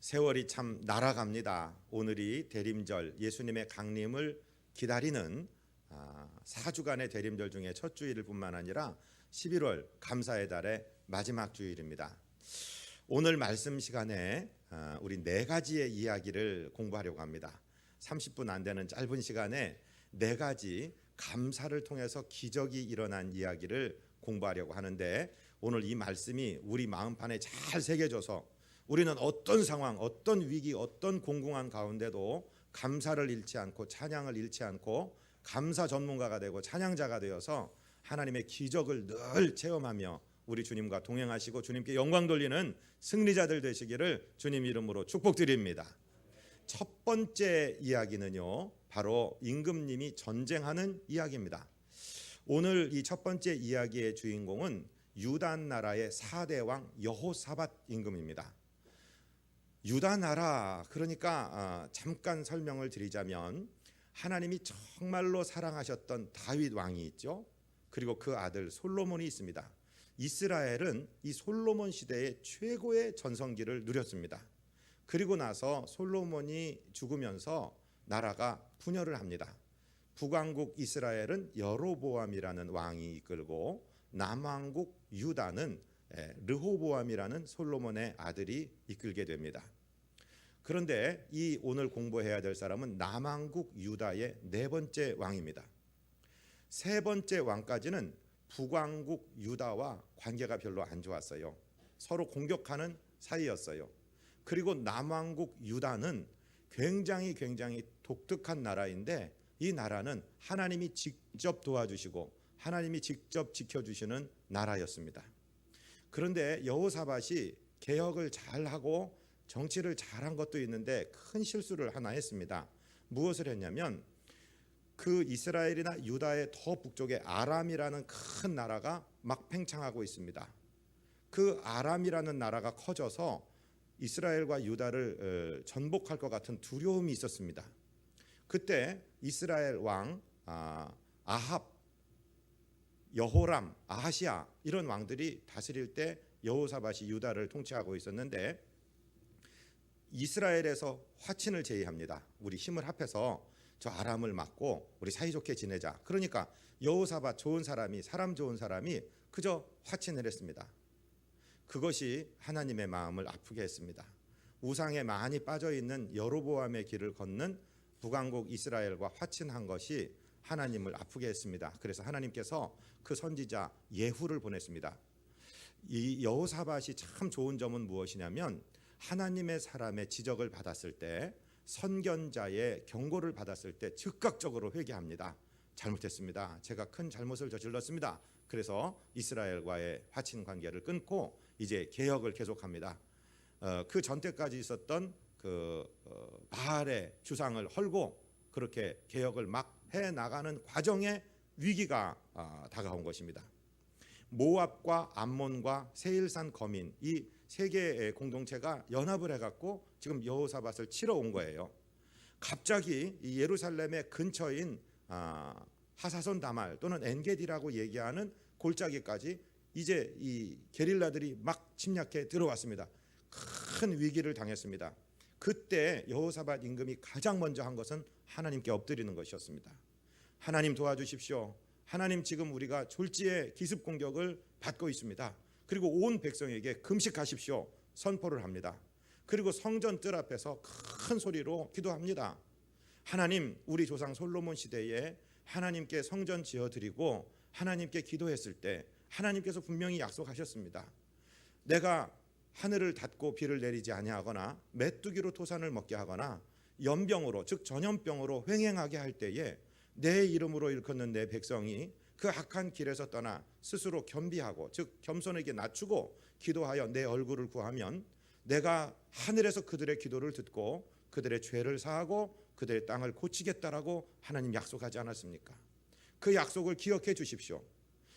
세월이 참 날아갑니다. 오늘이 대림절, 예수님의 강림을 기다리는 4주간의 대림절 중에 첫 주일일 뿐만 아니라 11월 감사의 달의 마지막 주일입니다. 오늘 말씀 시간에 우리 네 가지의 이야기를 공부하려고 합니다. 30분 안 되는 짧은 시간에 네 가지 감사를 통해서 기적이 일어난 이야기를 공부하려고 하는데, 오늘 이 말씀이 우리 마음판에 잘 새겨져서 우리는 어떤 상황, 어떤 위기, 어떤 공공한 가운데도 감사를 잃지 않고 찬양을 잃지 않고 감사 전문가가 되고 찬양자가 되어서 하나님의 기적을 늘 체험하며 우리 주님과 동행하시고 주님께 영광 돌리는 승리자들 되시기를 주님 이름으로 축복드립니다. 첫 번째 이야기는요, 바로 임금님이 전쟁하는 이야기입니다. 오늘 이 첫 번째 이야기의 주인공은 유다 나라의 4대 왕 여호사밧 임금입니다. 유다 나라, 그러니까 잠깐 설명을 드리자면 하나님이 정말로 사랑하셨던 다윗 왕이 있죠. 그리고 그 아들 솔로몬이 있습니다. 이스라엘은 이 솔로몬 시대의 최고의 전성기를 누렸습니다. 그리고 나서 솔로몬이 죽으면서 나라가 분열을 합니다. 북왕국 이스라엘은 여로보암이라는 왕이 이끌고 남왕국 유다는 르호보암이라는 솔로몬의 아들이 이끌게 됩니다. 그런데 이 오늘 공부해야 될 사람은 남왕국 유다의 네 번째 왕입니다. 세 번째 왕까지는 북왕국 유다와 관계가 별로 안 좋았어요. 서로 공격하는 사이였어요. 그리고 남왕국 유다는 굉장히 독특한 나라인데, 이 나라는 하나님이 직접 도와주시고 하나님이 직접 지켜주시는 나라였습니다. 그런데 여호사밧이 개혁을 잘하고 정치를 잘한 것도 있는데 큰 실수를 하나 했습니다. 무엇을 했냐면, 그 이스라엘이나 유다의 더 북쪽에 아람이라는 큰 나라가 막 팽창하고 있습니다. 그 아람이라는 나라가 커져서 이스라엘과 유다를 전복할 것 같은 두려움이 있었습니다. 그때 이스라엘 왕 아합, 여호람, 아하시아 이런 왕들이 다스릴 때 여호사밧이 유다를 통치하고 있었는데, 이스라엘에서 화친을 제의합니다. 우리 힘을 합해서 저 아람을 막고 우리 사이좋게 지내자. 그러니까 여호사밧 좋은 사람이, 사람 좋은 사람이 그저 화친을 했습니다. 그것이 하나님의 마음을 아프게 했습니다. 우상에 많이 빠져있는 여로보암의 길을 걷는 북왕국 이스라엘과 화친한 것이 하나님을 아프게 했습니다. 그래서 하나님께서 그 선지자 예후를 보냈습니다. 이 여호사밧이 참 좋은 점은 무엇이냐면, 하나님의 사람의 지적을 받았을 때, 선견자의 경고를 받았을 때 즉각적으로 회개합니다. 잘못했습니다. 제가 큰 잘못을 저질렀습니다. 그래서 이스라엘과의 화친 관계를 끊고 이제 개혁을 계속합니다. 그 전때까지 있었던 바알의 주상을 헐고 그렇게 개혁을 막 해나가는 과정에 위기가 다가온 것입니다. 모압과 암몬과 세일산 거민, 이 세 개의 공동체가 연합을 해갖고 지금 여호사밧을 치러 온 거예요. 갑자기 이 예루살렘의 근처인 하사손 다말 또는 엔게디라고 얘기하는 골짜기까지 이제 이 게릴라들이 막 침략해 들어왔습니다. 큰 위기를 당했습니다. 그때 여호사밧 임금이 가장 먼저 한 것은 하나님께 엎드리는 것이었습니다. 하나님 도와주십시오. 하나님, 지금 우리가 졸지에 기습 공격을 받고 있습니다. 그리고 온 백성에게 금식하십시오 선포를 합니다. 그리고 성전 뜰 앞에서 큰 소리로 기도합니다. 하나님, 우리 조상 솔로몬 시대에 하나님께 성전 지어드리고 하나님께 기도했을 때 하나님께서 분명히 약속하셨습니다. 내가 하늘을 닫고 비를 내리지 아니하거나 메뚜기로 토산을 먹게 하거나 연병으로, 즉 전염병으로 횡행하게 할 때에 내 이름으로 일컫는 내 백성이 그 악한 길에서 떠나 스스로 겸비하고, 즉 겸손에게 낮추고 기도하여 내 얼굴을 구하면 내가 하늘에서 그들의 기도를 듣고 그들의 죄를 사하고 그들의 땅을 고치겠다라고 하나님 약속하지 않았습니까? 그 약속을 기억해 주십시오.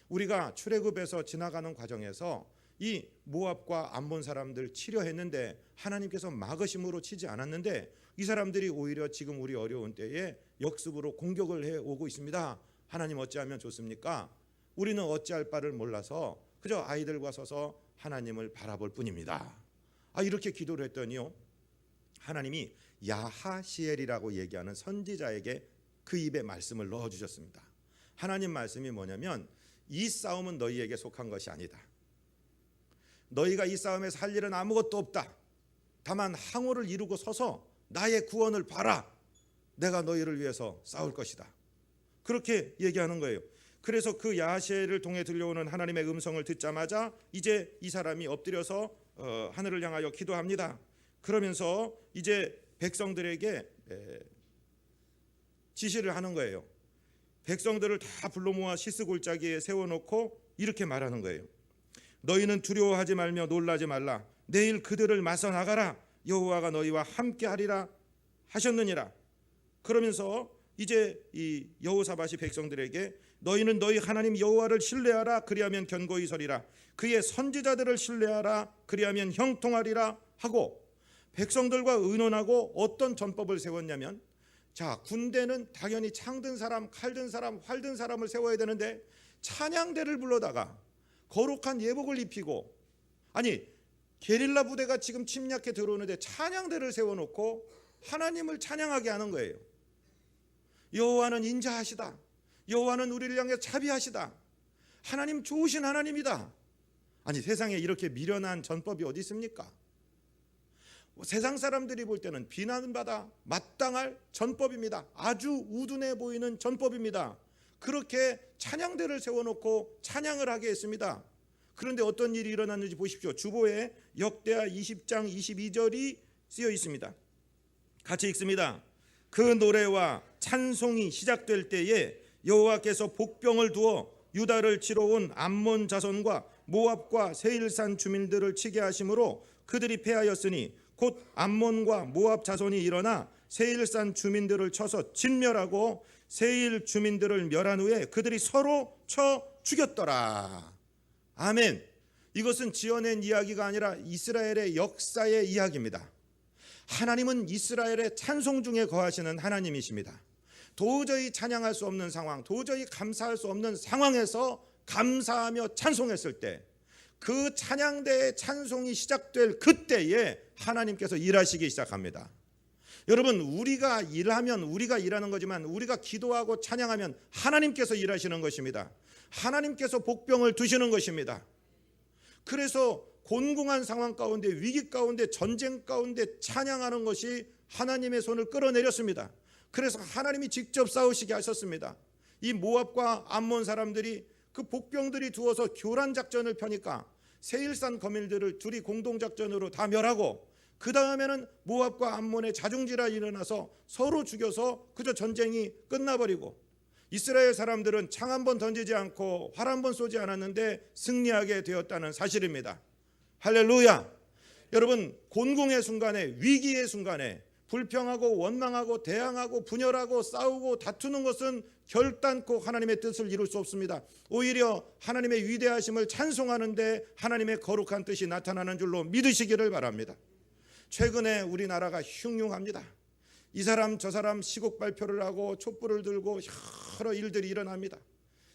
우리가 출애굽에서 지나가는 과정에서 이 모압과 암몬 사람들 치려했는데 하나님께서 막으심으로 치지 않았는데, 이 사람들이 오히려 지금 우리 어려운 때에 역습으로 공격을 해오고 있습니다. 하나님 어찌하면 좋습니까? 우리는 어찌할 바를 몰라서 그저 아이들과 서서 하나님을 바라볼 뿐입니다. 이렇게 기도를 했더니요, 하나님이 야하시엘이라고 얘기하는 선지자에게 그 입에 말씀을 넣어주셨습니다. 하나님 말씀이 뭐냐면 이 싸움은 너희에게 속한 것이 아니다. 너희가 이 싸움에서 할 일은 아무것도 없다. 다만 항우를 이루고 서서 나의 구원을 봐라. 내가 너희를 위해서 싸울 것이다. 그렇게 얘기하는 거예요. 그래서 그 야하시엘을 통해 들려오는 하나님의 음성을 듣자마자 이제 이 사람이 엎드려서 하늘을 향하여 기도합니다. 그러면서 이제 백성들에게 지시를 하는 거예요. 백성들을 다 불러 모아 시스 골짜기에 세워놓고 이렇게 말하는 거예요. 너희는 두려워하지 말며 놀라지 말라. 내일 그들을 맞서 나가라. 여호와가 너희와 함께하리라 하셨느니라. 그러면서 이제 이 여호사밧이 백성들에게 너희는 너희 하나님 여호와를 신뢰하라. 그리하면 견고히 서리라. 그의 선지자들을 신뢰하라. 그리하면 형통하리라 하고 백성들과 의논하고 어떤 전법을 세웠냐면, 자, 군대는 당연히 창든 사람, 칼든 사람, 활든 사람을 세워야 되는데 찬양대를 불러다가 거룩한 예복을 입히고, 아니 게릴라 부대가 지금 침략해 들어오는데 찬양대를 세워놓고 하나님을 찬양하게 하는 거예요. 여호와는 인자하시다. 여호와는 우리를 향해 자비하시다. 하나님 좋으신 하나님이다. 아니 세상에 이렇게 미련한 전법이 어디 있습니까? 세상 사람들이 볼 때는 비난받아 마땅할 전법입니다. 아주 우둔해 보이는 전법입니다. 그렇게 찬양대를 세워놓고 찬양을 하게 했습니다. 그런데 어떤 일이 일어났는지 보십시오. 주보에 역대하 20장 22절이 쓰여 있습니다. 같이 읽습니다. 그 노래와 찬송이 시작될 때에 여호와께서 복병을 두어 유다를 치러 온 암몬 자손과 모압과 세일산 주민들을 치게 하심으로 그들이 패하였으니 곧 암몬과 모압 자손이 일어나 세일산 주민들을 쳐서 진멸하고 세일 주민들을 멸한 후에 그들이 서로 쳐 죽였더라. 아멘. 이것은 지어낸 이야기가 아니라 이스라엘의 역사의 이야기입니다. 하나님은 이스라엘의 찬송 중에 거하시는 하나님이십니다. 도저히 찬양할 수 없는 상황, 도저히 감사할 수 없는 상황에서 감사하며 찬송했을 때, 그 찬양대의 찬송이 시작될 그때에 하나님께서 일하시기 시작합니다. 여러분, 우리가 일하면 우리가 일하는 거지만 우리가 기도하고 찬양하면 하나님께서 일하시는 것입니다. 하나님께서 복병을 두시는 것입니다. 그래서 곤궁한 상황 가운데, 위기 가운데, 전쟁 가운데 찬양하는 것이 하나님의 손을 끌어내렸습니다. 그래서 하나님이 직접 싸우시게 하셨습니다. 이 모압과 암몬 사람들이 그 복병들이 두어서 교란 작전을 펴니까 세일산 거민들을 둘이 공동작전으로 다 멸하고, 그 다음에는 모압과 암몬의 자중질환이 일어나서 서로 죽여서 그저 전쟁이 끝나버리고, 이스라엘 사람들은 창 한 번 던지지 않고 활 한 번 쏘지 않았는데 승리하게 되었다는 사실입니다. 할렐루야. 여러분, 곤궁의 순간에, 위기의 순간에 불평하고 원망하고 대항하고 분열하고 싸우고 다투는 것은 결단코 하나님의 뜻을 이룰 수 없습니다. 오히려 하나님의 위대하심을 찬송하는데 하나님의 거룩한 뜻이 나타나는 줄로 믿으시기를 바랍니다. 최근에 우리나라가 흉흉합니다. 이 사람 저 사람 시국 발표를 하고 촛불을 들고 여러 일들이 일어납니다.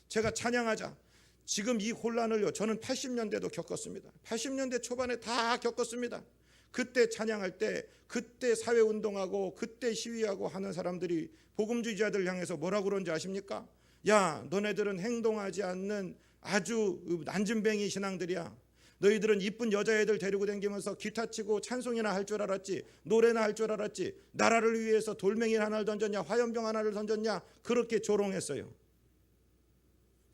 제가 찬양하자, 지금 이 혼란을요, 저는 80년대도 겪었습니다. 80년대 초반에 다 겪었습니다. 그때 찬양할 때, 그때 사회운동하고 그때 시위하고 하는 사람들이 복음주의자들 향해서 뭐라고 그런지 아십니까? 야, 너네들은 행동하지 않는 아주 난진뱅이 신앙들이야. 너희들은 이쁜 여자애들 데리고 다니면서 기타 치고 찬송이나 할 줄 알았지, 노래나 할 줄 알았지, 나라를 위해서 돌멩이 하나를 던졌냐, 화염병 하나를 던졌냐, 그렇게 조롱했어요.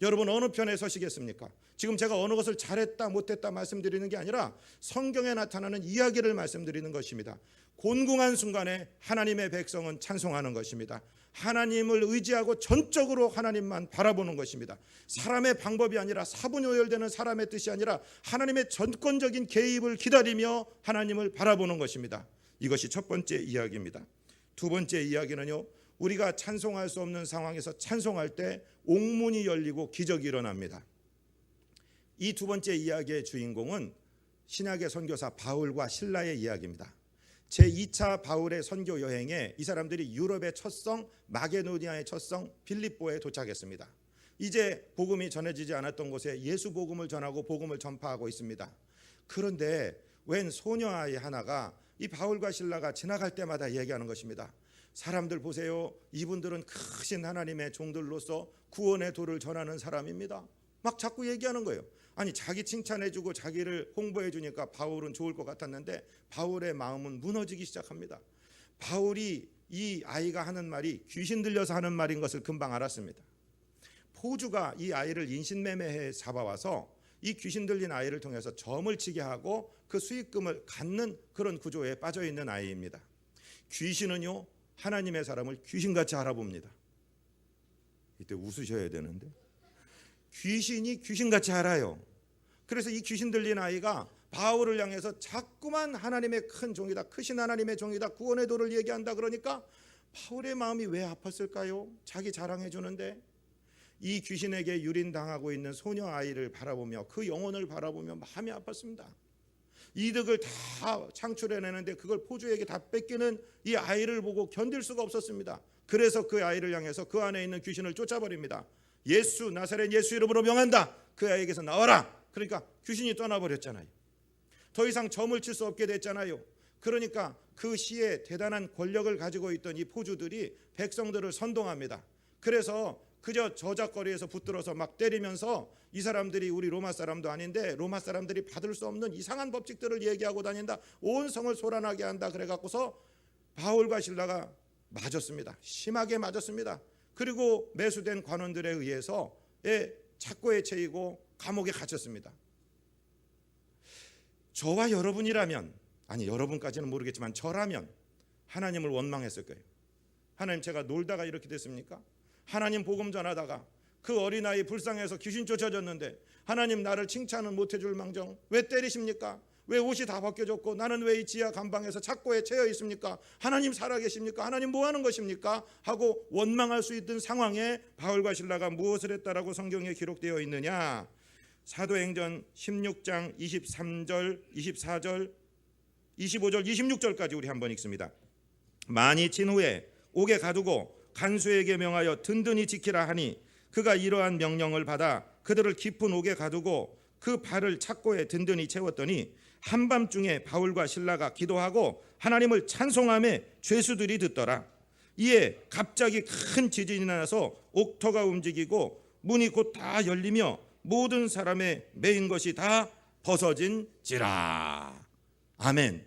여러분, 어느 편에 서시겠습니까? 지금 제가 어느 것을 잘했다 못했다 말씀드리는 게 아니라 성경에 나타나는 이야기를 말씀드리는 것입니다. 곤궁한 순간에 하나님의 백성은 찬송하는 것입니다. 하나님을 의지하고 전적으로 하나님만 바라보는 것입니다. 사람의 방법이 아니라, 사분오열되는 사람의 뜻이 아니라 하나님의 전권적인 개입을 기다리며 하나님을 바라보는 것입니다. 이것이 첫 번째 이야기입니다. 두 번째 이야기는요, 우리가 찬송할 수 없는 상황에서 찬송할 때 옥문이 열리고 기적이 일어납니다. 이 두 번째 이야기의 주인공은 신약의 선교사 바울과 실라의 이야기입니다. 제2차 바울의 선교 여행에 이 사람들이 유럽의 첫 성, 마게도니아의 첫 성 빌립보에 도착했습니다. 이제 복음이 전해지지 않았던 곳에 예수 복음을 전하고 복음을 전파하고 있습니다. 그런데 웬 소녀아이 하나가 이 바울과 실라가 지나갈 때마다 얘기하는 것입니다. 사람들 보세요. 이분들은 크신 하나님의 종들로서 구원의 도를 전하는 사람입니다. 막 자꾸 얘기하는 거예요. 아니 자기 칭찬해주고 자기를 홍보해주니까 바울은 좋을 것 같았는데 바울의 마음은 무너지기 시작합니다. 바울이 이 아이가 하는 말이 귀신 들려서 하는 말인 것을 금방 알았습니다. 포주가 이 아이를 인신매매해 잡아와서 이 귀신 들린 아이를 통해서 점을 치게 하고 그 수익금을 갖는 그런 구조에 빠져 있는 아이입니다. 귀신은요, 하나님의 사람을 귀신같이 알아봅니다. 이때 웃으셔야 되는데, 귀신이 귀신같이 알아요. 그래서 이 귀신 들린 아이가 바울을 향해서 자꾸만 하나님의 큰 종이다, 크신 하나님의 종이다, 구원의 도를 얘기한다. 그러니까 바울의 마음이 왜 아팠을까요? 자기 자랑해 주는데 이 귀신에게 유린당하고 있는 소녀 아이를 바라보며 그 영혼을 바라보며 마음이 아팠습니다. 이득을 다 창출해내는데 그걸 포주에게 다 뺏기는 이 아이를 보고 견딜 수가 없었습니다. 그래서 그 아이를 향해서 그 안에 있는 귀신을 쫓아버립니다. 예수, 나사렛 예수 이름으로 명한다. 그 아이에게서 나와라. 그러니까 귀신이 떠나버렸잖아요. 더 이상 점을 칠 수 없게 됐잖아요. 그러니까 그 시에 대단한 권력을 가지고 있던 이 포주들이 백성들을 선동합니다. 그래서 그저 저작거리에서 붙들어서 막 때리면서 이 사람들이 우리 로마 사람도 아닌데 로마 사람들이 받을 수 없는 이상한 법칙들을 얘기하고 다닌다. 온 성을 소란하게 한다. 그래갖고서 바울과 실라가 맞았습니다. 심하게 맞았습니다. 그리고 매수된 관원들에 의해서 착고에 채이고 감옥에 갇혔습니다. 저와 여러분이라면, 아니 여러분까지는 모르겠지만 저라면 하나님을 원망했을 거예요. 하나님, 제가 놀다가 이렇게 됐습니까? 하나님 복음 전하다가 그 어린아이 불쌍해서 귀신 쫓아졌는데 하나님 나를 칭찬은 못해줄 망정 왜 때리십니까? 왜 옷이 다 벗겨졌고 나는 왜 이 지하 감방에서 착고에 채여 있습니까? 하나님 살아계십니까? 하나님 뭐 하는 것입니까? 하고 원망할 수 있던 상황에 바울과 실라가 무엇을 했다라고 성경에 기록되어 있느냐? 사도행전 16장 23절, 24절, 25절, 26절까지 우리 한번 읽습니다. 많이 친 후에 옥에 가두고 간수에게 명하여 든든히 지키라 하니 그가 이러한 명령을 받아 그들을 깊은 옥에 가두고 그 발을 착고에 든든히 채웠더니 한밤중에 바울과 실라가 기도하고 하나님을 찬송하며 죄수들이 듣더라. 이에 갑자기 큰 지진이 나서 옥터가 움직이고 문이 곧 다 열리며 모든 사람의 매인 것이 다 벗어진지라. 아멘.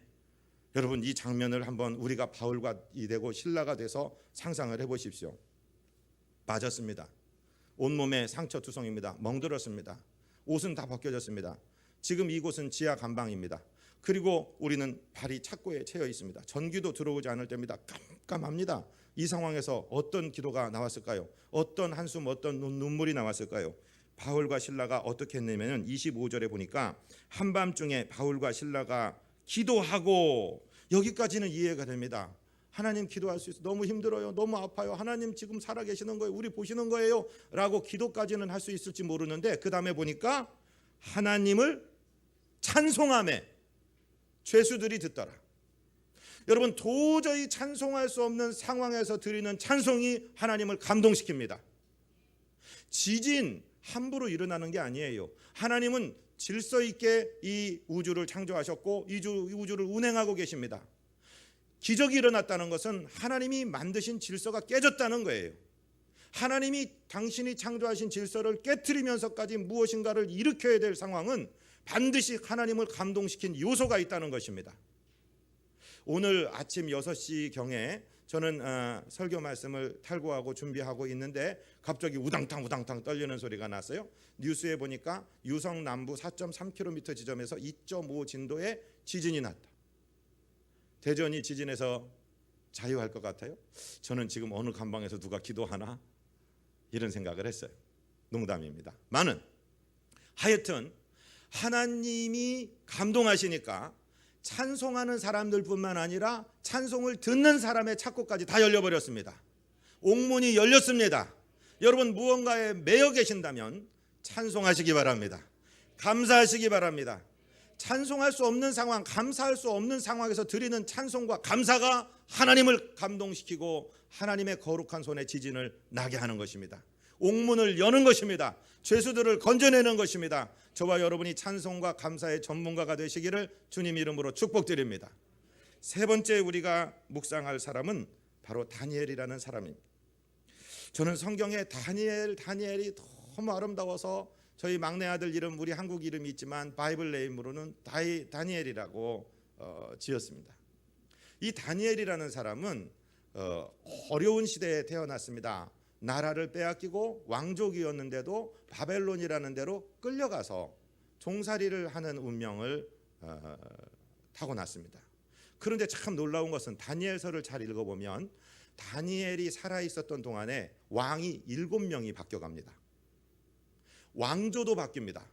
여러분, 이 장면을 한번 우리가 바울과 되고 실라가 돼서 상상을 해보십시오. 맞았습니다. 온몸에 상처 투성입니다. 멍들었습니다. 옷은 다 벗겨졌습니다. 지금 이곳은 지하 감방입니다. 그리고 우리는 발이 착고에 채여 있습니다. 전기도 들어오지 않을 때입니다. 깜깜합니다. 이 상황에서 어떤 기도가 나왔을까요? 어떤 한숨, 어떤 눈물이 나왔을까요? 바울과 실라가 어떻게 했냐면 25절에 보니까 한밤중에 바울과 실라가 기도하고, 여기까지는 이해가 됩니다. 하나님 기도할 수 있어. 너무 힘들어요. 너무 아파요. 하나님 지금 살아계시는 거예요. 우리 보시는 거예요. 라고 기도까지는 할 수 있을지 모르는데 그 다음에 보니까 하나님을 찬송하며 죄수들이 듣더라. 여러분, 도저히 찬송할 수 없는 상황에서 드리는 찬송이 하나님을 감동시킵니다. 지진 함부로 일어나는 게 아니에요. 하나님은 질서 있게 이 우주를 창조하셨고 이 우주를 운행하고 계십니다. 기적이 일어났다는 것은 하나님이 만드신 질서가 깨졌다는 거예요. 하나님이 당신이 창조하신 질서를 깨트리면서까지 무엇인가를 일으켜야 될 상황은 반드시 하나님을 감동시킨 요소가 있다는 것입니다. 오늘 아침 6시경에 저는 설교 말씀을 탈구하고 준비하고 있는데 갑자기 우당탕 떨리는 소리가 났어요. 뉴스에 보니까 유성 남부 4.3km 지점에서 2.5 진도의 지진이 났다. 대전이 지진에서 자유할 것 같아요? 저는 지금 어느 감방에서 누가 기도하나? 이런 생각을 했어요. 농담입니다. 많은 하여튼 하나님이 감동하시니까 찬송하는 사람들뿐만 아니라 찬송을 듣는 사람의 착고까지 다 열려버렸습니다. 옥문이 열렸습니다. 여러분, 무언가에 매여 계신다면 찬송하시기 바랍니다. 감사하시기 바랍니다. 찬송할 수 없는 상황, 감사할 수 없는 상황에서 드리는 찬송과 감사가 하나님을 감동시키고 하나님의 거룩한 손에 지진을 나게 하는 것입니다. 옥문을 여는 것입니다. 죄수들을 건져내는 것입니다. 저와 여러분이 찬송과 감사의 전문가가 되시기를 주님 이름으로 축복드립니다. 세 번째 우리가 묵상할 사람은 바로 다니엘이라는 사람입니다. 저는 성경에 다니엘이 너무 아름다워서 저희 막내 아들 이름, 우리 한국 이름이 있지만 바이블 네임으로는 다니엘이라고 지었습니다. 이 다니엘이라는 사람은 어려운 시대에 태어났습니다. 나라를 빼앗기고 왕족이었는데도 바벨론이라는 데로 끌려가서 종살이를 하는 운명을 타고났습니다. 그런데 참 놀라운 것은 다니엘서를 잘 읽어보면 다니엘이 살아있었던 동안에 왕이 7명이 바뀌어갑니다. 왕조도 바뀝니다.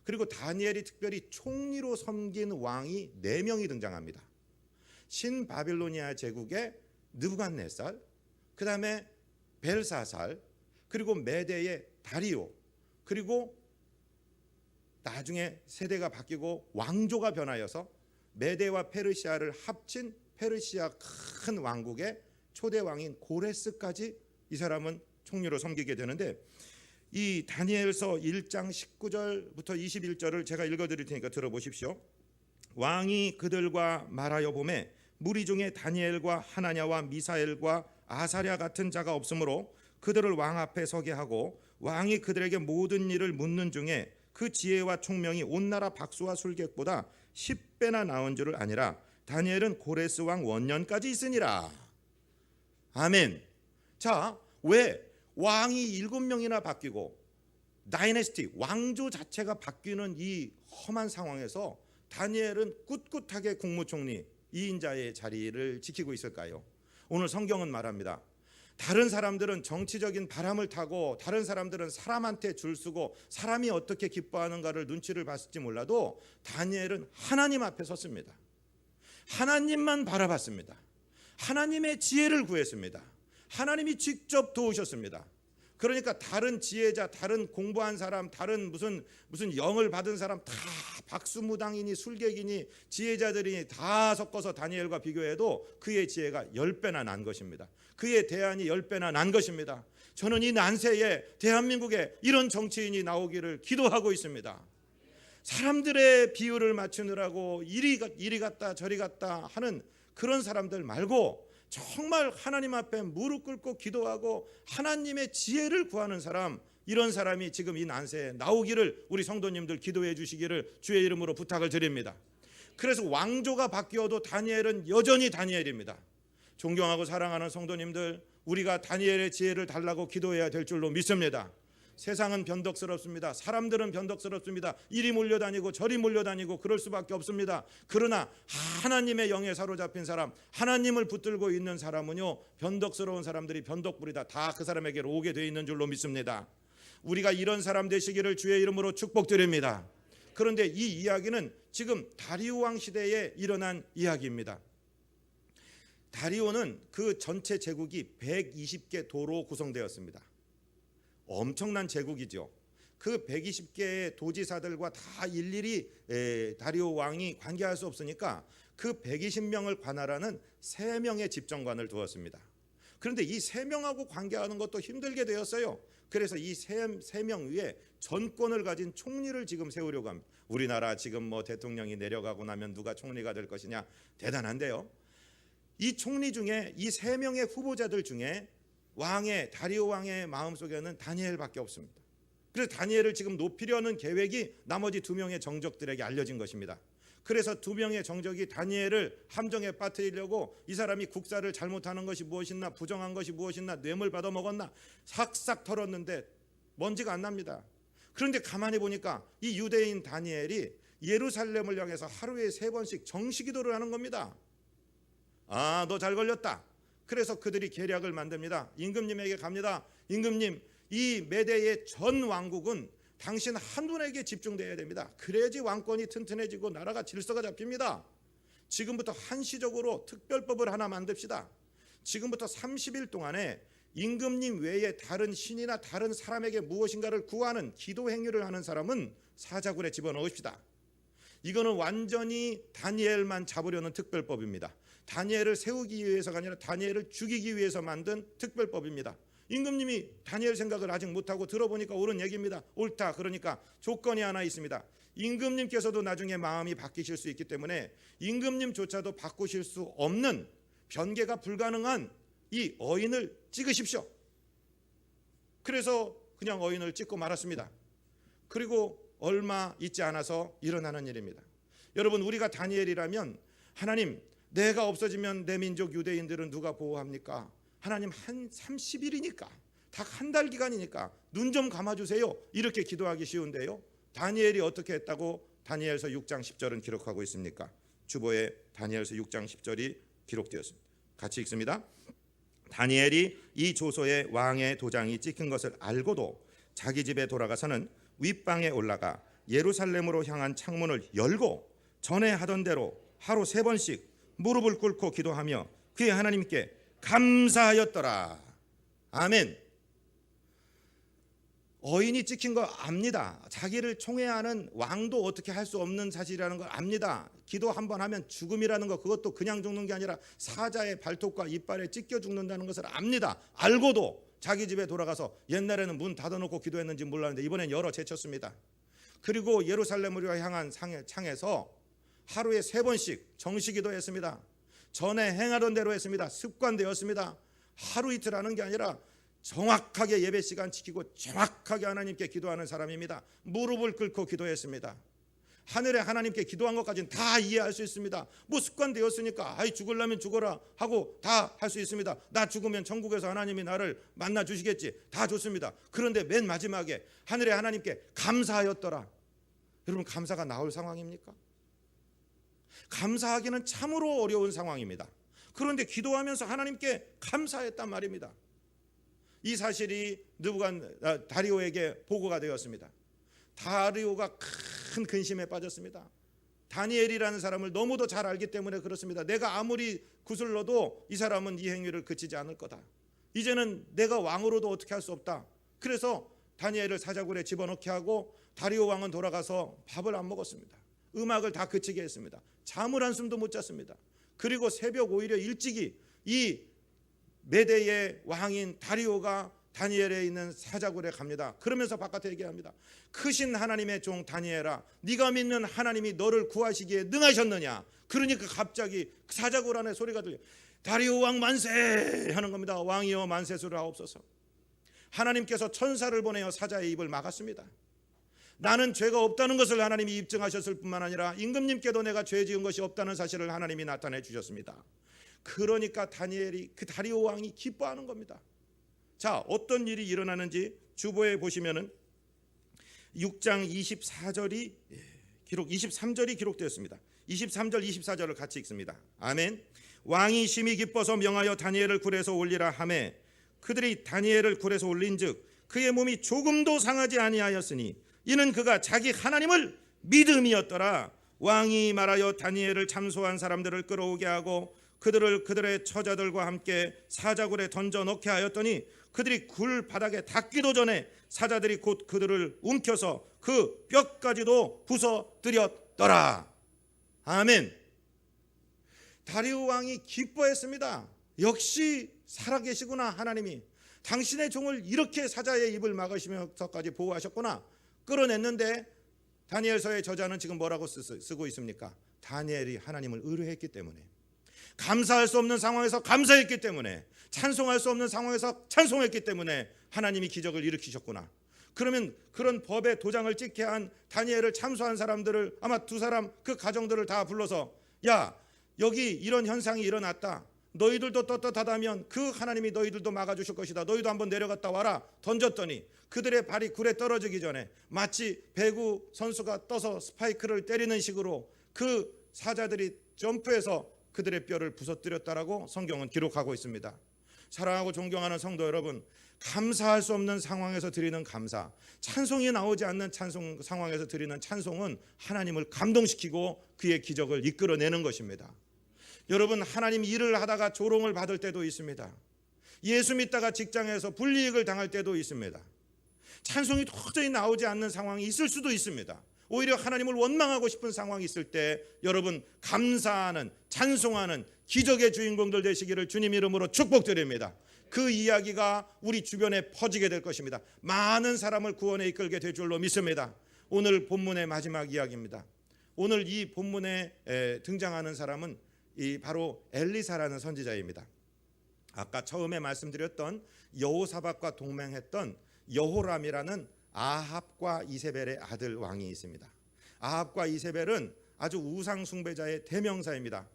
그리고 다니엘이 특별히 총리로 섬긴 왕이 4명이 등장합니다. 신바빌로니아 제국의 느부갓네살, 그 다음에 벨사살, 그리고 메대의 다리오, 그리고 나중에 세대가 바뀌고 왕조가 변하여서 메대와 페르시아를 합친 페르시아 큰 왕국의 초대 왕인 고레스까지 이 사람은 총리로 섬기게 되는데, 이 다니엘서 1장 19절부터 21절을 제가 읽어드릴 테니까 들어보십시오. 왕이 그들과 말하여 보매 무리 중에 다니엘과 하나냐와 미사엘과 아사랴 같은 자가 없으므로 그들을 왕 앞에 서게 하고, 왕이 그들에게 모든 일을 묻는 중에 그 지혜와 총명이 온 나라 박수와 술객보다 10배나 나은 줄을 아니라 다니엘은 고레스 왕 원년까지 있으니라. 아멘. 자, 왜 왕이 7명이나 바뀌고 다이내스티, 왕조 자체가 바뀌는 이 험한 상황에서 다니엘은 꿋꿋하게 국무총리 2인자의 자리를 지키고 있을까요? 오늘 성경은 말합니다. 다른 사람들은 정치적인 바람을 타고, 다른 사람들은 사람한테 줄 서고 사람이 어떻게 기뻐하는가를 눈치를 봤을지 몰라도 다니엘은 하나님 앞에 섰습니다. 하나님만 바라봤습니다. 하나님의 지혜를 구했습니다. 하나님이 직접 도우셨습니다. 그러니까 다른 지혜자, 다른 공부한 사람, 다른 무슨 영을 받은 사람 다 박수무당이니 술객이니 지혜자들이 다 섞어서 다니엘과 비교해도 그의 지혜가 10배나 난 것입니다. 그의 대안이 10배나 난 것입니다. 저는 이 난세에 대한민국에 이런 정치인이 나오기를 기도하고 있습니다. 사람들의 비율을 맞추느라고 이리 갔다 저리 갔다 하는 그런 사람들 말고 정말 하나님 앞에 무릎 꿇고 기도하고 하나님의 지혜를 구하는 사람, 이런 사람이 지금 이 난세에 나오기를 우리 성도님들 기도해 주시기를 주의 이름으로 부탁을 드립니다. 그래서 왕조가 바뀌어도 다니엘은 여전히 다니엘입니다. 존경하고 사랑하는 성도님들, 우리가 다니엘의 지혜를 달라고 기도해야 될 줄로 믿습니다. 세상은 변덕스럽습니다. 사람들은 변덕스럽습니다. 이리 몰려다니고 저리 몰려다니고 그럴 수밖에 없습니다. 그러나 하나님의 영에 사로잡힌 사람, 하나님을 붙들고 있는 사람은요, 변덕스러운 사람들이 변덕부리다 다 그 사람에게로 오게 되어 있는 줄로 믿습니다. 우리가 이런 사람 되시기를 주의 이름으로 축복드립니다. 그런데 이 이야기는 지금 다리오 왕 시대에 일어난 이야기입니다. 다리오는 그 전체 제국이 120개 도로 구성되었습니다. 엄청난 제국이죠. 그 120개의 도지사들과 다 일일이 다리오 왕이 관계할 수 없으니까 그 120명을 관할하는 3명의 집정관을 두었습니다. 그런데 이 3명하고 관계하는 것도 힘들게 되었어요. 그래서 이 3명 위에 전권을 가진 총리를 지금 세우려고 합니다. 우리나라 지금 뭐 대통령이 내려가고 나면 누가 총리가 될 것이냐, 대단한데요. 이 총리 중에 이 3명의 후보자들 중에 다리오 왕의 마음속에는 다니엘밖에 없습니다. 그래서 다니엘을 지금 높이려는 계획이 나머지 2명의 정적들에게 알려진 것입니다. 그래서 2명의 정적이 다니엘을 함정에 빠뜨리려고, 이 사람이 국사를 잘못하는 것이 무엇이나, 부정한 것이 무엇이나, 뇌물 받아 먹었나 싹싹 털었는데 먼지가 안 납니다. 그런데 가만히 보니까 이 유대인 다니엘이 예루살렘을 향해서 하루에 3번씩 정시기도를 하는 겁니다. 아, 너 잘 걸렸다. 그래서 그들이 계략을 만듭니다. 임금님에게 갑니다. 임금님, 이 메대의 전 왕국은 당신 한 분에게 집중돼야 됩니다. 그래야지 왕권이 튼튼해지고 나라가 질서가 잡힙니다. 지금부터 한시적으로 특별법을 하나 만듭시다. 지금부터 30일 동안에 임금님 외에 다른 신이나 다른 사람에게 무엇인가를 구하는 기도 행위를 하는 사람은 사자굴에 집어넣읍시다. 이거는 완전히 다니엘만 잡으려는 특별법입니다. 다니엘을 세우기 위해서가 아니라 다니엘을 죽이기 위해서 만든 특별법입니다. 임금님이 다니엘 생각을 아직 못하고 들어보니까 옳은 얘기입니다. 옳다. 그러니까 조건이 하나 있습니다. 임금님께서도 나중에 마음이 바뀌실 수 있기 때문에 임금님조차도 바꾸실 수 없는, 변개가 불가능한 이 어인을 찍으십시오. 그래서 그냥 어인을 찍고 말았습니다. 그리고 얼마 있지 않아서 일어나는 일입니다. 여러분, 우리가 다니엘이라면 하나님, 내가 없어지면 내 민족 유대인들은 누가 보호합니까? 하나님, 한 30일이니까, 딱 한 달 기간이니까 눈 좀 감아주세요, 이렇게 기도하기 쉬운데요, 다니엘이 어떻게 했다고 다니엘서 6장 10절은 기록하고 있습니까? 주보에 다니엘서 6장 10절이 기록되었습니다. 같이 읽습니다. 다니엘이 이 조서에 왕의 도장이 찍힌 것을 알고도 자기 집에 돌아가서는 윗방에 올라가 예루살렘으로 향한 창문을 열고 전에 하던 대로 하루 3번씩 무릎을 꿇고 기도하며 그의 하나님께 감사하였더라. 아멘. 어인이 찍힌 거 압니다. 자기를 총애하는 왕도 어떻게 할 수 없는 사실이라는 걸 압니다. 기도 한번 하면 죽음이라는 거, 그것도 그냥 죽는 게 아니라 사자의 발톱과 이빨에 찢겨 죽는다는 것을 압니다. 알고도 자기 집에 돌아가서, 옛날에는 문 닫아놓고 기도했는지 몰랐는데 이번엔 열어 제쳤습니다. 그리고 예루살렘으로 향한 창에서 하루에 3번씩 정시기도 했습니다. 전에 행하던 대로 했습니다. 습관되었습니다. 하루 이틀 하는 게 아니라 정확하게 예배 시간 지키고 정확하게 하나님께 기도하는 사람입니다. 무릎을 꿇고 기도했습니다. 하늘에 하나님께 기도한 것까지는 다 이해할 수 있습니다. 뭐 습관되었으니까 아이 죽으려면 죽어라 하고 다 할 수 있습니다. 나 죽으면 천국에서 하나님이 나를 만나 주시겠지, 다 좋습니다. 그런데 맨 마지막에 하늘에 하나님께 감사하였더라. 여러분, 감사가 나올 상황입니까? 감사하기는 참으로 어려운 상황입니다. 그런데 기도하면서 하나님께 감사했단 말입니다. 이 사실이 다리오에게 보고가 되었습니다. 다리오가 큰 근심에 빠졌습니다. 다니엘이라는 사람을 너무도 잘 알기 때문에 그렇습니다. 내가 아무리 구슬러도 이 사람은 이 행위를 그치지 않을 거다. 이제는 내가 왕으로도 어떻게 할 수 없다. 그래서 다니엘을 사자굴에 집어넣게 하고 다리오 왕은 돌아가서 밥을 안 먹었습니다. 음악을 다 그치게 했습니다. 잠을 한숨도 못 잤습니다. 그리고 새벽 오히려 일찍이 이 메대의 왕인 다리오가 다니엘에 있는 사자굴에 갑니다. 그러면서 바깥에 얘기합니다. 크신 하나님의 종 다니엘아, 네가 믿는 하나님이 너를 구하시기에 능하셨느냐. 그러니까 갑자기 사자굴 안에 소리가 들려. 다리오 왕 만세 하는 겁니다. 왕이여 만세수를 하옵소서. 하나님께서 천사를 보내어 사자의 입을 막았습니다. 나는 죄가 없다는 것을 하나님이 입증하셨을 뿐만 아니라 임금님께도 내가 죄 지은 것이 없다는 사실을 하나님이 나타내 주셨습니다. 그러니까 그 다리오 왕이 기뻐하는 겁니다. 자, 어떤 일이 일어나는지 주보에 보시면은 6장 23절이 기록되었습니다. 23절 24절을 같이 읽습니다. 아멘. 왕이 심히 기뻐서 명하여 다니엘을 굴에서 올리라 하매 그들이 다니엘을 굴에서 올린즉 그의 몸이 조금도 상하지 아니하였으니 이는 그가 자기 하나님을 믿음이었더라. 왕이 말하여 다니엘을 참소한 사람들을 끌어오게 하고 그들의 처자들과 함께 사자굴에 던져 넣게 하였더니 그들이 굴 바닥에 닿기도 전에 사자들이 곧 그들을 움켜서 그 뼈까지도 부서뜨렸더라. 아멘. 다리오 왕이 기뻐했습니다. 역시 살아계시구나. 하나님이 당신의 종을 이렇게 사자의 입을 막으시면서까지 보호하셨구나. 끌어냈는데 다니엘서의 저자는 지금 뭐라고 쓰고 있습니까? 다니엘이 하나님을 의뢰했기 때문에, 감사할 수 없는 상황에서 감사했기 때문에, 찬송할 수 없는 상황에서 찬송했기 때문에 하나님이 기적을 일으키셨구나. 그러면 그런 법의 도장을 찍게 한 다니엘을 참소한 사람들을, 아마 2사람 그 가정들을 다 불러서, 야, 여기 이런 현상이 일어났다. 너희들도 떳떳하다면 그 하나님이 너희들도 막아주실 것이다. 너희도 한번 내려갔다 와라. 던졌더니 그들의 발이 굴에 떨어지기 전에 마치 배구 선수가 떠서 스파이크를 때리는 식으로 그 사자들이 점프해서 그들의 뼈를 부서뜨렸다라고 성경은 기록하고 있습니다. 사랑하고 존경하는 성도 여러분, 감사할 수 없는 상황에서 드리는 감사, 찬송이 나오지 않는 찬송 상황에서 드리는 찬송은 하나님을 감동시키고 그의 기적을 이끌어내는 것입니다. 여러분, 하나님 일을 하다가 조롱을 받을 때도 있습니다. 예수 믿다가 직장에서 불이익을 당할 때도 있습니다. 찬송이 도저히 나오지 않는 상황이 있을 수도 있습니다. 오히려 하나님을 원망하고 싶은 상황이 있을 때 여러분, 감사하는, 찬송하는 기적의 주인공들 되시기를 주님 이름으로 축복드립니다. 그 이야기가 우리 주변에 퍼지게 될 것입니다. 많은 사람을 구원에 이끌게 될 줄로 믿습니다. 오늘 본문의 마지막 이야기입니다. 오늘 이 본문에 등장하는 사람은 바로 엘리사라는 선지자입니다. 아까 처음에 말씀드렸던 여호사밧과 동맹했던 여호람이라는 아합과 이세벨의 아들 왕이 있습니다. 아합과 이세벨은 아주 우상 숭배자의 대명사입니다.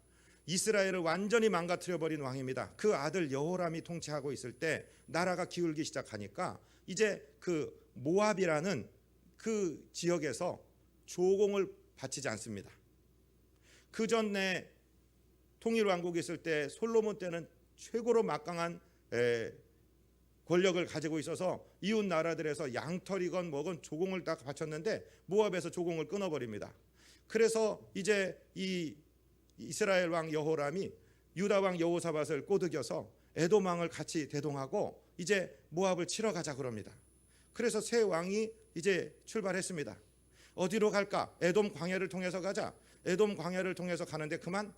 이스라엘을 완전히 망가뜨려버린 왕입니다. 그 아들 여호람이 통치하고 있을 때 나라가 기울기 시작하니까 이제 그 모압이라는 그 지역에서 조공을 바치지 않습니다. 그 전에 통일왕국이 있을 때 솔로몬 때는 최고로 막강한 권력을 가지고 있어서 이웃 나라들에서 양털이건 뭐건 조공을 다 바쳤는데 모압에서 조공을 끊어버립니다. 그래서 이제 이 이스라엘 왕 여호람이 유다 왕 여호사밧을 꼬드겨서 에돔 왕을 같이 대동하고 이제 모압을 치러 가자 그럽니다. 그래서 새 왕이 이제 출발했습니다. 어디로 갈까? 에돔 광야를 통해서 가자. 에돔 광야를 통해서 가는데 그만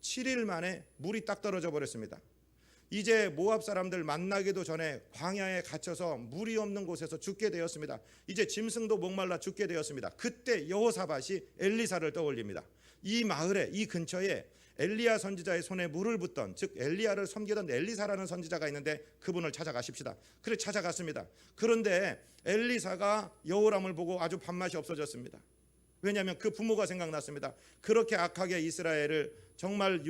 7일 만에 물이 딱 떨어져 버렸습니다. 이제 모압 사람들 만나기도 전에 광야에 갇혀서 물이 없는 곳에서 죽게 되었습니다. 이제 짐승도 목말라 죽게 되었습니다. 그때 여호사밧이 엘리사를 떠올립니다. 이 마을에, 이 근처에 엘리야 선지자의 손에 물을 붓던, 즉 엘리야를 섬기던 엘리사라는 선지자가 있는데 그분을 찾아가십시다. 그래 찾아갔습니다. 그런데 엘리사가 여호람을 보고 아주 밥맛이 없어졌습니다. 왜냐하면 그 부모가 생각났습니다. 그렇게 악하게 이스라엘을 정말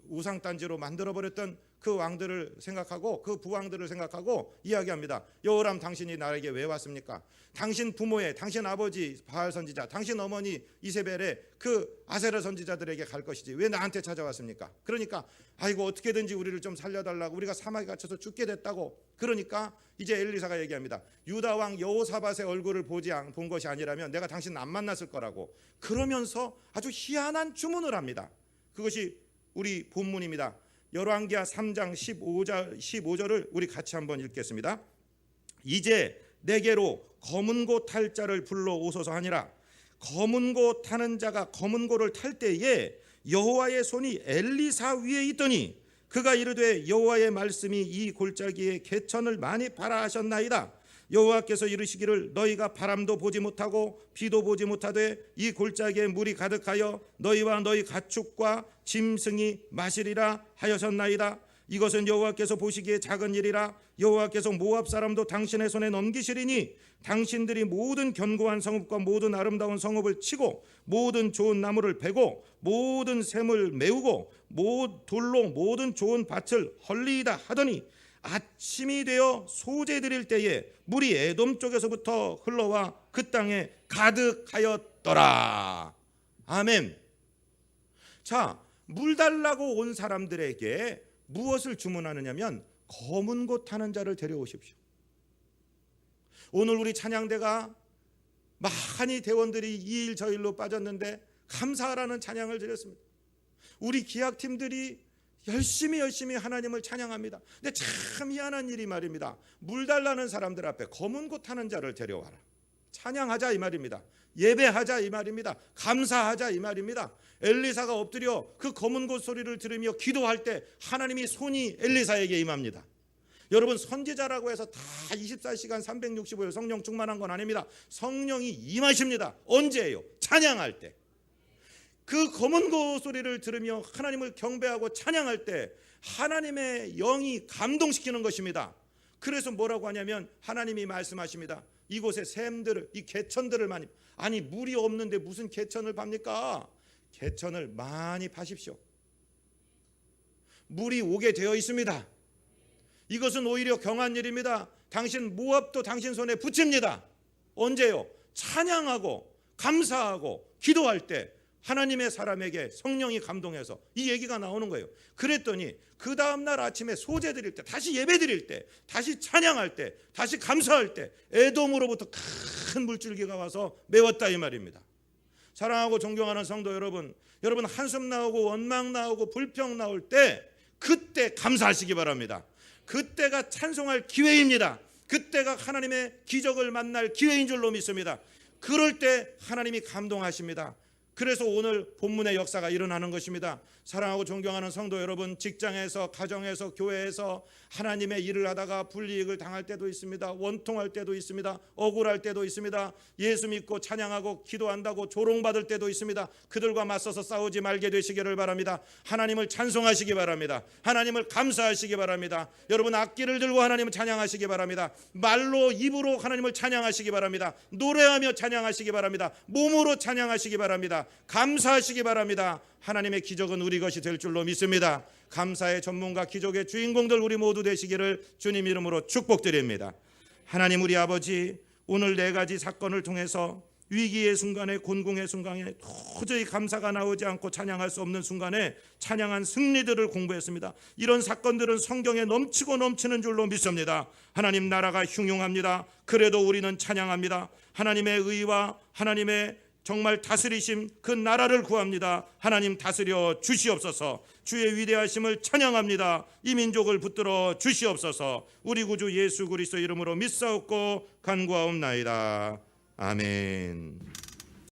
우상단지로 만들어버렸던 그 왕들을 생각하고 그 부왕들을 생각하고 이야기합니다. 여호람, 당신이 나에게 왜 왔습니까? 당신 부모의, 당신 아버지 바알 선지자, 당신 어머니 이세벨의 그 아세라 선지자들에게 갈 것이지 왜 나한테 찾아왔습니까? 그러니까 아이고 어떻게든지 우리를 좀 살려달라고, 우리가 사막에 갇혀서 죽게 됐다고. 그러니까 이제 엘리사가 얘기합니다. 유다 왕 여호사밧의 얼굴을 본 것이 아니라면 내가 당신 안 만났을 거라고. 그러면서 아주 희한한 주문을 합니다. 그것이 우리 본문입니다. 열왕기하 3장 15절을 우리 같이 한번 읽겠습니다. 이제 내게로 검은 고 탈 자를 불러 오소서 하니라. 검은 고 타는 자가 검은 고를 탈 때에 여호와의 손이 엘리사 위에 있더니 그가 이르되 여호와의 말씀이 이 골짜기에 개천을 많이 바라 하셨나이다. 여호와께서 이르시기를 너희가 바람도 보지 못하고 비도 보지 못하되 이 골짜기에 물이 가득하여 너희와 너희 가축과 짐승이 마시리라 하셨나이다. 이것은 여호와께서 보시기에 작은 일이라. 여호와께서 모압 사람도 당신의 손에 넘기시리니 당신들이 모든 견고한 성읍과 모든 아름다운 성읍을 치고 모든 좋은 나무를 베고 모든 샘을 메우고 돌로 모든 좋은 밭을 헐리이다 하더니 아침이 되어 소재 드릴 때에 물이 에돔 쪽에서부터 흘러와 그 땅에 가득하였더라. 아멘. 자, 물 달라고 온 사람들에게 무엇을 주문하느냐면 검은 고 타는 자를 데려오십시오. 오늘 우리 찬양대가 많이 대원들이 이 일 저 일로 빠졌는데 감사하라는 찬양을 드렸습니다. 우리 기악팀들이 열심히 하나님을 찬양합니다. 근데 참 희한한 일이 말입니다. 물 달라는 사람들 앞에 검은 고 타는 자를 데려와라. 찬양하자 이 말입니다. 예배하자 이 말입니다. 감사하자 이 말입니다. 엘리사가 엎드려 그 검은 고 소리를 들으며 기도할 때 하나님이 손이 엘리사에게 임합니다. 여러분, 선지자라고 해서 다 24시간 365일 성령 충만한 건 아닙니다. 성령이 임하십니다. 언제예요? 찬양할 때. 그 검은 고 소리를 들으며 하나님을 경배하고 찬양할 때 하나님의 영이 감동시키는 것입니다. 그래서 뭐라고 하냐면 하나님이 말씀하십니다. 이곳에 샘들을, 이 개천들을 많이, 아니 물이 없는데 무슨 개천을 팝니까? 개천을 많이 파십시오. 물이 오게 되어 있습니다. 이것은 오히려 경한 일입니다. 당신 모압도 당신 손에 붙입니다. 언제요? 찬양하고 감사하고 기도할 때 하나님의 사람에게 성령이 감동해서 이 얘기가 나오는 거예요. 그랬더니 그 다음날 아침에 소재 드릴 때, 다시 예배 드릴 때, 다시 찬양할 때, 다시 감사할 때 에돔으로부터 큰 물줄기가 와서 메웠다 이 말입니다. 사랑하고 존경하는 성도 여러분, 여러분 한숨 나오고 원망 나오고 불평 나올 때 그때 감사하시기 바랍니다. 그때가 찬송할 기회입니다. 그때가 하나님의 기적을 만날 기회인 줄로 믿습니다. 그럴 때 하나님이 감동하십니다. 그래서 오늘 본문의 역사가 일어나는 것입니다. 사랑하고 존경하는 성도 여러분, 직장에서, 가정에서, 교회에서 하나님의 일을 하다가 불이익을 당할 때도 있습니다. 원통할 때도 있습니다. 억울할 때도 있습니다. 예수 믿고 찬양하고 기도한다고 조롱받을 때도 있습니다. 그들과 맞서서 싸우지 말게 되시기를 바랍니다. 하나님을 찬송하시기 바랍니다. 하나님을 감사하시기 바랍니다. 여러분, 악기를 들고 하나님을 찬양하시기 바랍니다. 말로, 입으로 하나님을 찬양하시기 바랍니다. 노래하며 찬양하시기 바랍니다. 몸으로 찬양하시기 바랍니다. 감사하시기 바랍니다. 하나님의 기적은 우리 것이 될 줄로 믿습니다. 감사의 전문가, 기적의 주인공들 우리 모두 되시기를 주님 이름으로 축복드립니다. 하나님, 우리 아버지, 오늘 4가지 사건을 통해서 위기의 순간에, 곤궁의 순간에 도저히 감사가 나오지 않고 찬양할 수 없는 순간에 찬양한 승리들을 공부했습니다. 이런 사건들은 성경에 넘치고 넘치는 줄로 믿습니다. 하나님, 나라가 흉흉합니다. 그래도 우리는 찬양합니다. 하나님의 의와 하나님의 정말 다스리심, 그 나라를 구합니다. 하나님, 다스려 주시옵소서. 주의 위대하심을 찬양합니다. 이 민족을 붙들어 주시옵소서. 우리 구주 예수 그리스도 이름으로 믿사옵고 간구하옵나이다. 아멘.